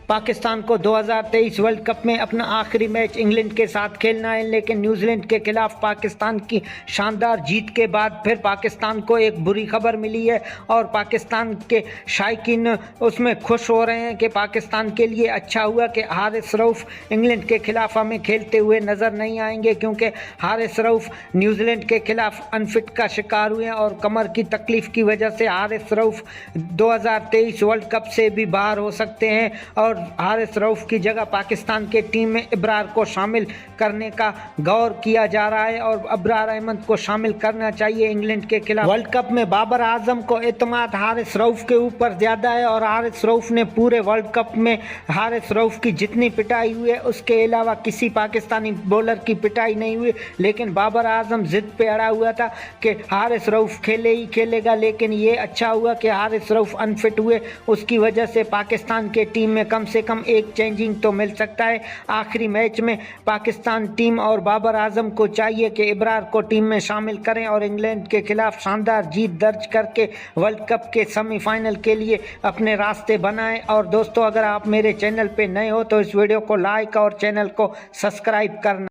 पाकिस्तान को 2023 world cup में अपना आखिरी मैच इंग्लैंड के साथ खेलना है, लेकिन न्यूजीलैंड के खिलाफ पाकिस्तान की शानदार जीत के बाद फिर पाकिस्तान को एक बुरी खबर मिली है और पाकिस्तान के शायकीन उसमें खुश हो रहे हैं कि पाकिस्तान के लिए अच्छा हुआ कि हारिस रऊफ इंग्लैंड के खिलाफ हमें खेलते हुए नज़र नहीं आएंगे, क्योंकि हारिस रऊफ न्यूजीलैंड के खिलाफ अनफिट का शिकार हुए हैं और कमर की तकलीफ़ की वजह से हारिस रऊफ 2023 वर्ल्ड कप से भी बाहर हो सकते हैं और हारिस रऊफ की जगह पाकिस्तान के टीम में इब्रार को शामिल करने का गौर किया जा रहा है और अब्रार अहमद को शामिल करना चाहिए इंग्लैंड के खिलाफ। वर्ल्ड कप में बाबर आजम को एतमाद हारिस रऊफ के ऊपर ज़्यादा है और हारिस रऊफ ने पूरे वर्ल्ड कप में हारिस रऊफ की जितनी पिटाई हुई है उसके अलावा किसी पाकिस्तानी बॉलर की पिटाई नहीं हुई, लेकिन बाबर आजम जिद पे अड़ा हुआ था कि हारिस रऊफ खेले ही खेलेगा। लेकिन ये अच्छा हुआ कि हारिस रऊफ अनफिट हुए, उसकी वजह से पाकिस्तान के टीम में कम से कम एक चेंजिंग तो मिल सकता है। आखिरी मैच में पाकिस्तान टीम और बाबर आजम को चाहिए कि इब्रार को टीम में शामिल करें और इंग्लैंड के खिलाफ शानदार जीत दर्ज करके वर्ल्ड कप के सेमीफाइनल के लिए अपने रास्ते बनाएं। और दोस्तों, अगर आप मेरे चैनल पे नए हो तो इस वीडियो को लाइक और चैनल को सब्सक्राइब करना।